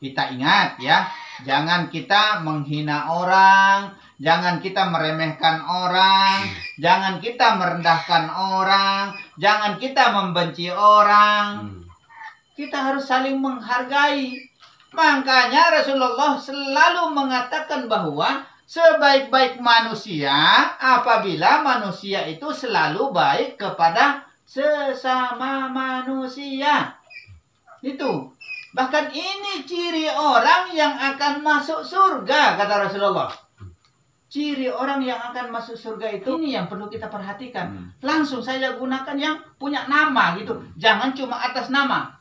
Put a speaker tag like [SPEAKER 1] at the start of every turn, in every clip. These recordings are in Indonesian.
[SPEAKER 1] kita ingat ya, jangan kita menghina orang, jangan kita meremehkan orang, jangan kita merendahkan orang, jangan kita membenci orang. Kita harus saling menghargai. Makanya Rasulullah selalu mengatakan bahwa sebaik-baik manusia apabila manusia itu selalu baik kepada sesama manusia. Itu. Bahkan ini ciri orang yang akan masuk surga, kata Rasulullah. Ciri orang yang akan masuk surga itu ini yang perlu kita perhatikan. Langsung saja gunakan yang punya nama gitu. Jangan cuma atas nama.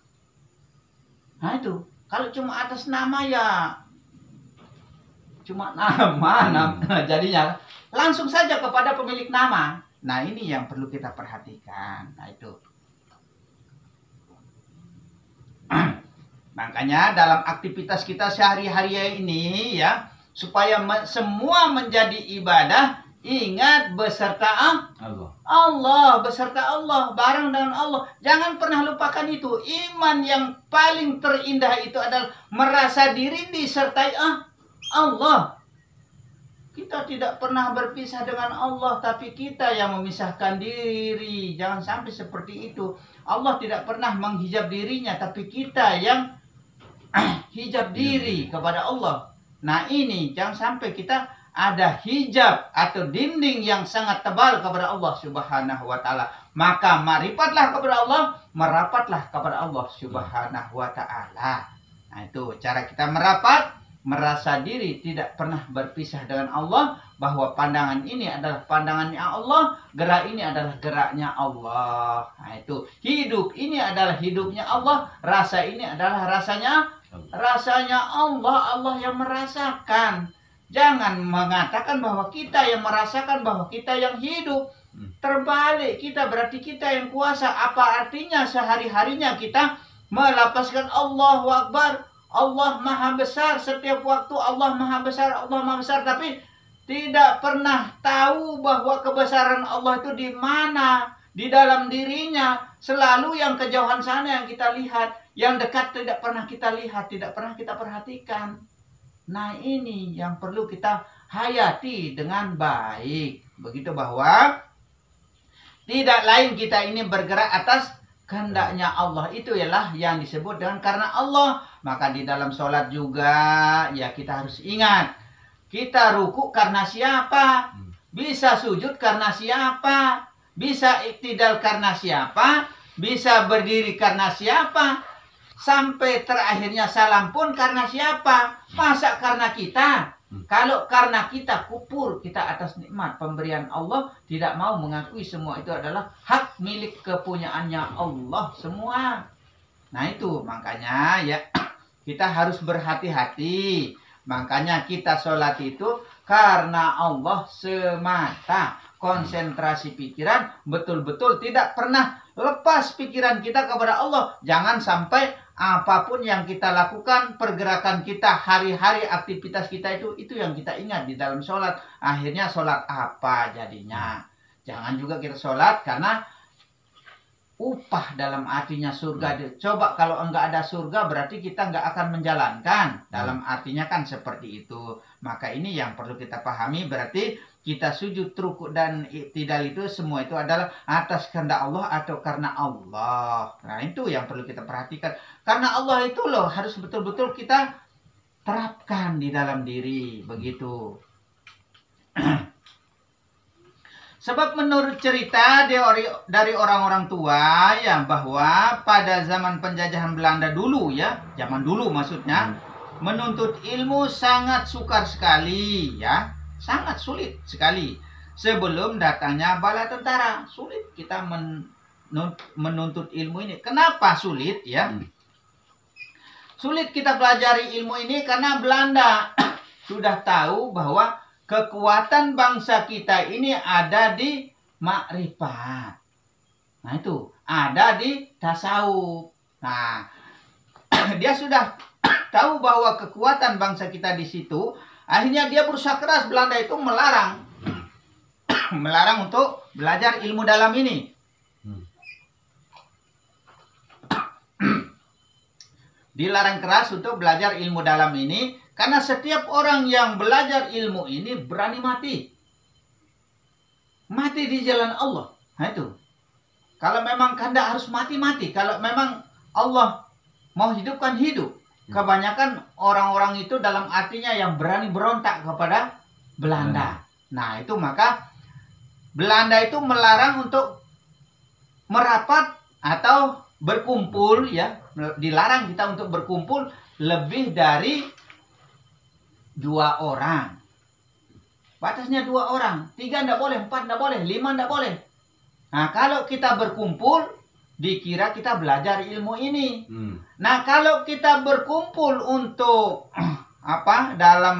[SPEAKER 1] Nah itu. Kalau cuma atas nama ya cuma nama. Jadinya langsung saja kepada pemilik nama. Nah ini yang perlu kita perhatikan. Nah itu. Makanya dalam aktivitas kita sehari-hari ini ya, supaya semua menjadi ibadah, ingat beserta Allah, beserta Allah, bareng dengan Allah. Jangan pernah lupakan itu. Iman yang paling terindah itu adalah merasa diri disertai Allah. Kita tidak pernah berpisah dengan Allah, tapi kita yang memisahkan diri. Jangan sampai seperti itu. Allah tidak pernah menghijab dirinya, tapi kita yang hijab diri kepada Allah. Nah ini jangan sampai kita ada hijab atau dinding yang sangat tebal kepada Allah Subhanahu wa taala. Maka marifatlah kepada Allah, merapatlah kepada Allah Subhanahu wa taala. Nah itu cara kita merapat, merasa diri tidak pernah berpisah dengan Allah, bahwa pandangan ini adalah pandangannya Allah, gerak ini adalah geraknya Allah. Nah itu hidup ini adalah hidupnya Allah, rasa ini adalah rasanya Allah, Allah yang merasakan. Jangan mengatakan bahwa kita yang merasakan, bahwa kita yang hidup. Terbalik, kita berarti kita yang kuasa. Apa artinya sehari-harinya kita melapaskan Allahu Akbar, Allah Maha Besar, setiap waktu Allah Maha Besar, Allah Maha Besar, tapi tidak pernah tahu bahwa kebesaran Allah itu di mana, di dalam dirinya. Selalu yang kejauhan sana yang kita lihat, yang dekat tidak pernah kita lihat, tidak pernah kita perhatikan. Nah ini yang perlu kita hayati dengan baik. Begitu bahwa tidak lain kita ini bergerak atas kehendaknya Allah. Itu ialah yang disebut dengan karena Allah. Maka di dalam sholat juga ya kita harus ingat. Kita ruku karena siapa? Bisa sujud karena siapa? Bisa iktidal karena siapa? Bisa berdiri karena siapa? Sampai terakhirnya salam pun karena siapa? Masa karena kita? Kalau karena kita kupur, kita atas nikmat pemberian Allah, tidak mau mengakui semua itu adalah hak milik kepunyaannya Allah semua. Nah itu makanya ya kita harus berhati-hati. Makanya kita sholat itu karena Allah semata. Konsentrasi pikiran betul-betul tidak pernah lepas pikiran kita kepada Allah. Jangan sampai apapun yang kita lakukan, pergerakan kita hari-hari, aktivitas kita itu yang kita ingat di dalam sholat. Akhirnya sholat apa jadinya? Jangan juga kita sholat karena upah dalam artinya surga. Coba kalau enggak ada surga berarti kita enggak akan menjalankan. Dalam artinya kan seperti itu. Maka ini yang perlu kita pahami, berarti kita sujud, rukuk dan iktidal itu semua itu adalah atas kehendak Allah atau karena Allah. Nah itu yang perlu kita perhatikan. Karena Allah itu loh harus betul-betul kita terapkan di dalam diri. Begitu. Sebab menurut cerita dari orang-orang tua ya, bahwa pada zaman penjajahan Belanda dulu ya, zaman dulu maksudnya, menuntut ilmu sangat sukar sekali ya, sangat sulit sekali. Sebelum datangnya bala tentara, sulit kita menuntut ilmu ini. Kenapa sulit ya? Sulit kita pelajari ilmu ini karena Belanda sudah tahu bahwa kekuatan bangsa kita ini ada di makrifat. Nah itu, ada di tasawuf. Nah, dia sudah tahu bahwa kekuatan bangsa kita di situ. Akhirnya dia berusaha keras, Belanda itu melarang. Melarang untuk belajar ilmu dalam dilarang keras untuk belajar ilmu dalam ini, karena setiap orang yang belajar ilmu ini berani mati. Mati di jalan Allah. Nah itu. Kalau memang kehendak harus mati-mati. Kalau memang Allah mau hidupkan hidup. Kebanyakan orang-orang itu dalam artinya yang berani berontak kepada Belanda. Nah itu maka Belanda itu melarang untuk merapat atau berkumpul, ya, dilarang kita untuk berkumpul lebih dari 2 orang. Batasnya 2 orang, 3 enggak boleh, 4 enggak boleh, 5 enggak boleh. Nah kalau kita berkumpul, dikira kita belajar ilmu ini. Nah kalau kita berkumpul untuk dalam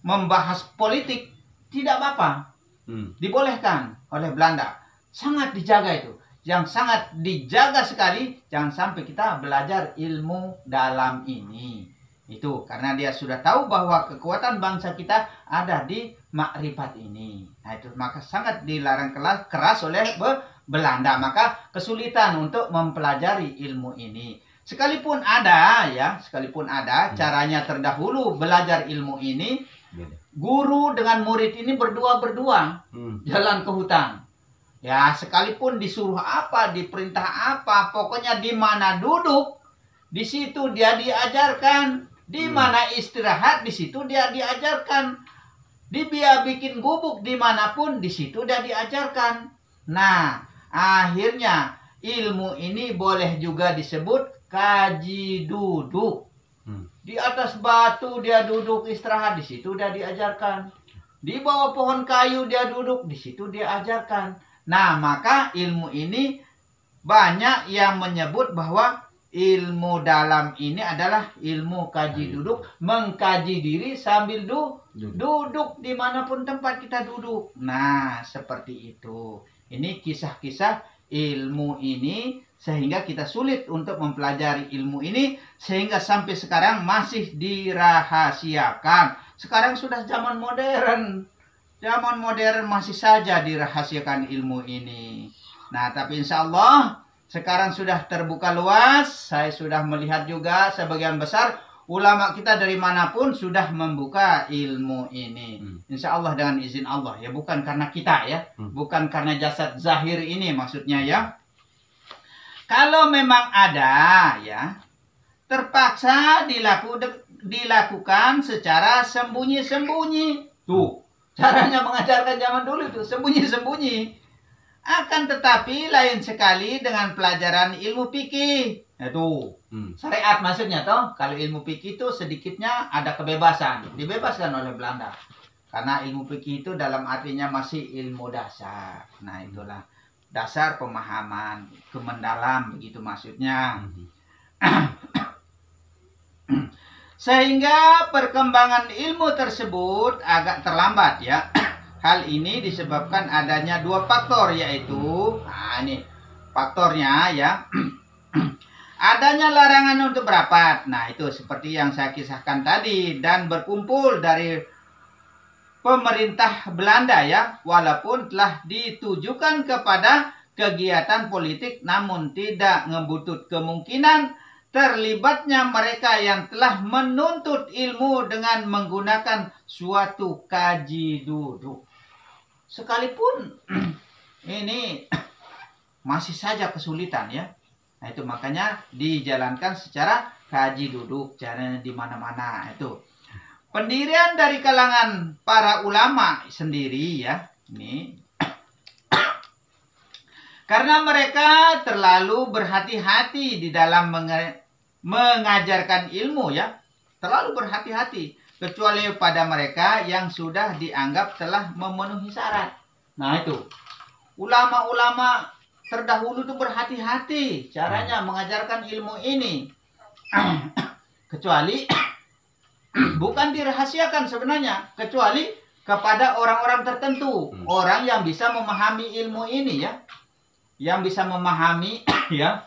[SPEAKER 1] membahas politik, tidak apa-apa, dibolehkan oleh Belanda. Sangat dijaga itu. Yang sangat dijaga sekali, jangan sampai kita belajar ilmu dalam ini. Itu karena dia sudah tahu bahwa kekuatan bangsa kita ada di makrifat ini. Nah itu maka sangat dilarang keras oleh Belanda. Maka kesulitan untuk mempelajari ilmu ini. Sekalipun ada caranya terdahulu belajar ilmu ini, guru dengan murid ini berdua jalan ke hutan. Ya, sekalipun disuruh apa, diperintah apa, pokoknya di mana duduk, di situ dia diajarkan. Di mana istirahat, di situ dia diajarkan. Dia bikin gubuk dimanapun, di situ dia diajarkan. Nah, akhirnya ilmu ini boleh juga disebut kaji duduk. Di atas batu dia duduk istirahat, di situ dia diajarkan. Di bawah pohon kayu dia duduk, di situ dia ajarkan. Nah, maka ilmu ini banyak yang menyebut bahwa ilmu dalam ini adalah ilmu kaji duduk, mengkaji diri sambil duduk dimanapun tempat kita duduk. Nah, seperti itu. Ini kisah-kisah ilmu ini sehingga kita sulit untuk mempelajari ilmu ini sehingga sampai sekarang masih dirahasiakan. Sekarang sudah zaman modern. Zaman modern masih saja dirahasiakan ilmu ini. Nah, tapi insya Allah sekarang sudah terbuka luas. Saya sudah melihat juga sebagian besar ulama kita dari manapun sudah membuka ilmu ini. Insya Allah dengan izin Allah ya, bukan karena kita ya, bukan karena jasad zahir ini maksudnya ya. Kalau memang ada ya, terpaksa dilakukan secara sembunyi-sembunyi. Tuh. Caranya mengajarkan zaman dulu itu sembunyi-sembunyi. Akan tetapi lain sekali dengan pelajaran ilmu fikih. Itu syariat maksudnya toh. Kalau ilmu fikih itu sedikitnya ada kebebasan, dibebaskan oleh Belanda. Karena ilmu fikih itu dalam artinya masih ilmu dasar. Nah itulah dasar pemahaman, kemendalam begitu maksudnya. Sehingga perkembangan ilmu tersebut agak terlambat ya. Hal ini disebabkan adanya 2 faktor, yaitu ini faktornya ya. Adanya larangan untuk berapat. Nah, itu seperti yang saya kisahkan tadi, dan berkumpul dari pemerintah Belanda ya, walaupun telah ditujukan kepada kegiatan politik namun tidak ngebutut kemungkinan terlibatnya mereka yang telah menuntut ilmu dengan menggunakan suatu kaji duduk. Sekalipun ini masih saja kesulitan ya. Nah itu makanya dijalankan secara kaji duduk, caranya di mana-mana itu. Pendirian dari kalangan para ulama sendiri ya, ini karena mereka terlalu berhati-hati di dalam mengajarkan ilmu ya. Terlalu berhati-hati. Kecuali pada mereka yang sudah dianggap telah memenuhi syarat. Nah itu. Ulama-ulama terdahulu itu berhati-hati caranya mengajarkan ilmu ini. Kecuali bukan dirahasiakan sebenarnya. Kecuali kepada orang-orang tertentu. Orang yang bisa memahami ilmu ini ya. Yang bisa memahami ya,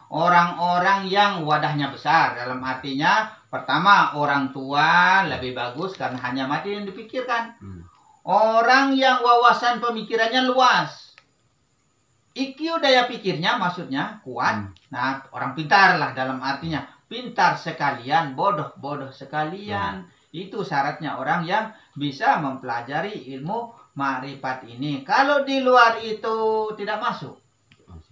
[SPEAKER 1] orang-orang yang wadahnya besar, dalam artinya pertama orang tua lebih bagus karena hanya mati yang dipikirkan. Orang yang wawasan pemikirannya luas, IQ daya pikirnya maksudnya kuat. Nah, orang pintar lah dalam artinya pintar sekalian, bodoh sekalian. Itu syaratnya orang yang bisa mempelajari ilmu ma'rifat ini. Kalau di luar itu tidak masuk.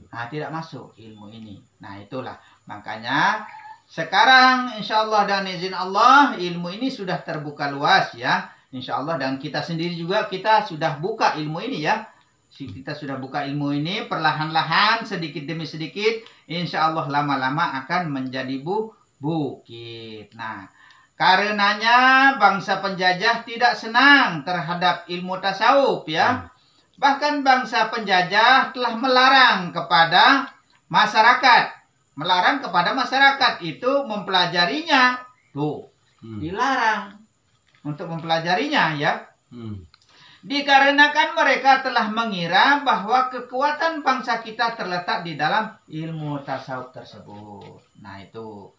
[SPEAKER 1] Nah, tidak masuk ilmu ini. Nah, itulah. Makanya sekarang insya Allah dan izin Allah ilmu ini sudah terbuka luas ya. Insya Allah, dan kita sendiri juga kita sudah buka ilmu ini ya. Kita sudah buka ilmu ini perlahan-lahan sedikit demi sedikit. Insya Allah lama-lama akan menjadi bukit. Nah, karenanya bangsa penjajah tidak senang terhadap ilmu tasawuf ya. Bahkan bangsa penjajah telah melarang kepada masyarakat. Melarang kepada masyarakat itu mempelajarinya. Tuh, dilarang untuk mempelajarinya ya. Dikarenakan mereka telah mengira bahwa kekuatan bangsa kita terletak di dalam ilmu tasawuf tersebut. Nah itu.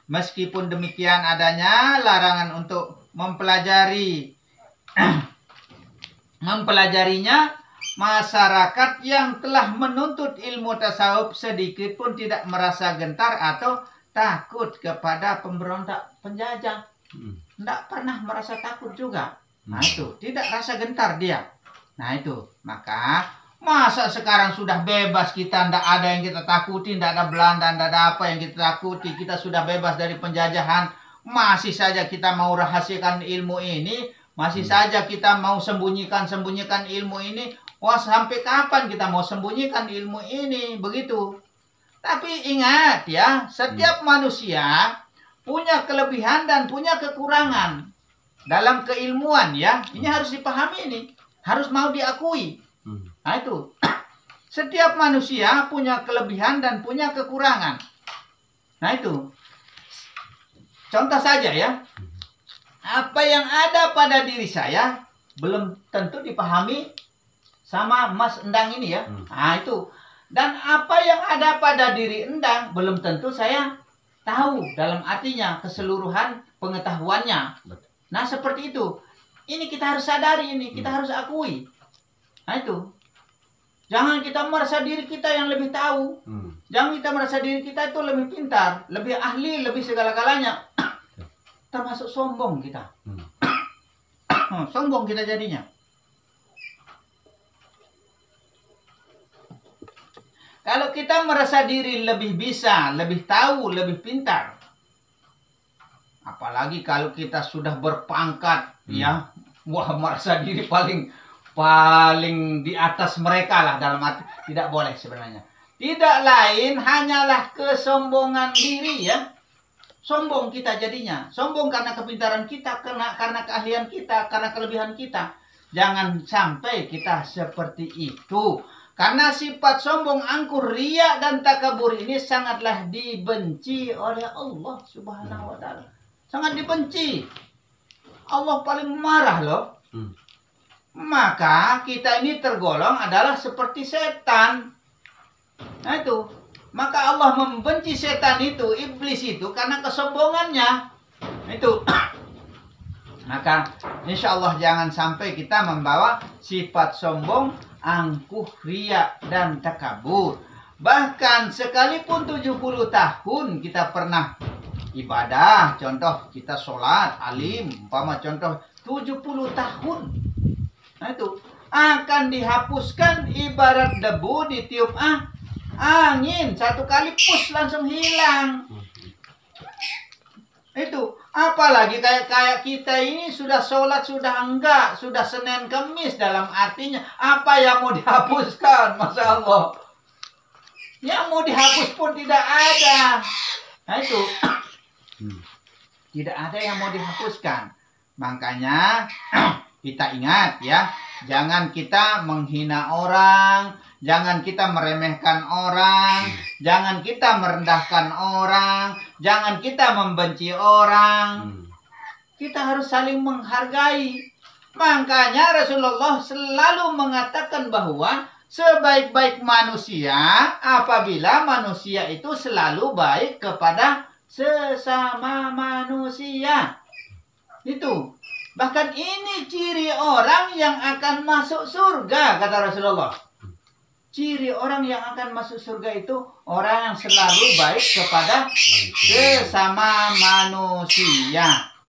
[SPEAKER 1] Meskipun demikian adanya larangan untuk mempelajarinya, masyarakat yang telah menuntut ilmu tasawuf sedikit pun tidak merasa gentar atau takut kepada pemberontak penjajah. Tidak pernah merasa takut juga. Nah itu, tidak rasa gentar dia. Nah itu, maka masa sekarang sudah bebas kita, tidak ada yang kita takuti, tidak ada Belanda, tidak ada apa yang kita takuti. Kita sudah bebas dari penjajahan. Masih saja kita mau rahasiakan ilmu ini, masih saja kita mau sembunyikan ilmu ini. Wah, sampai kapan kita mau sembunyikan ilmu ini? Begitu. Tapi ingat ya, setiap manusia punya kelebihan dan punya kekurangan dalam keilmuan ya. Ini harus dipahami ini. Harus mau diakui. Nah itu. Setiap manusia punya kelebihan dan punya kekurangan. Nah itu. Contoh saja ya. Apa yang ada pada diri saya belum tentu dipahami sama Mas Endang ini ya. Nah itu. Dan apa yang ada pada diri Endang belum tentu saya tahu dalam artinya keseluruhan pengetahuannya. Nah seperti itu. Ini kita harus sadari ini. Kita harus akui. Nah itu. Jangan kita merasa diri kita yang lebih tahu. Jangan kita merasa diri kita itu lebih pintar. Lebih ahli. Lebih segala-galanya. Termasuk sombong kita. Sombong kita jadinya. Kalau kita merasa diri lebih bisa, lebih tahu, lebih pintar. Apalagi kalau kita sudah berpangkat, ya, wah merasa diri paling di atas mereka lah dalam arti tidak boleh sebenarnya. Tidak lain hanyalah kesombongan diri ya. Sombong kita jadinya. Sombong karena kepintaran kita, karena keahlian kita, karena kelebihan kita. Jangan sampai kita seperti itu. Karena sifat sombong, angkur, riya dan takabur ini sangatlah dibenci oleh Allah Subhanahu wa taala. Sangat dibenci. Allah paling marah loh. Maka kita ini tergolong adalah seperti setan. Nah itu. Maka Allah membenci setan itu, iblis itu karena kesombongannya. Itu. Maka insya Allah jangan sampai kita membawa sifat sombong, angkuh, riya dan takabur. Bahkan sekalipun 70 tahun kita pernah ibadah, contoh kita sholat, alim, umpama contoh 70 tahun. Nah itu akan dihapuskan ibarat debu ditiup angin. Satu kali push langsung hilang. Itu apalagi kayak kita ini sudah sholat sudah enggak, sudah Senin Kemis dalam artinya apa yang mau dihapuskan, Masya Allah. Yang mau dihapus pun tidak ada. Nah itu tidak ada yang mau dihapuskan. Makanya kita ingat ya, jangan kita menghina orang, jangan kita meremehkan orang, jangan kita merendahkan orang, jangan kita membenci orang. Kita harus saling menghargai. Makanya Rasulullah selalu mengatakan bahwa sebaik-baik manusia apabila manusia itu selalu baik kepada sesama manusia. Itu. Bahkan ini ciri orang yang akan masuk surga, kata Rasulullah. Ciri orang yang akan masuk surga itu orang yang selalu baik kepada sesama manusia.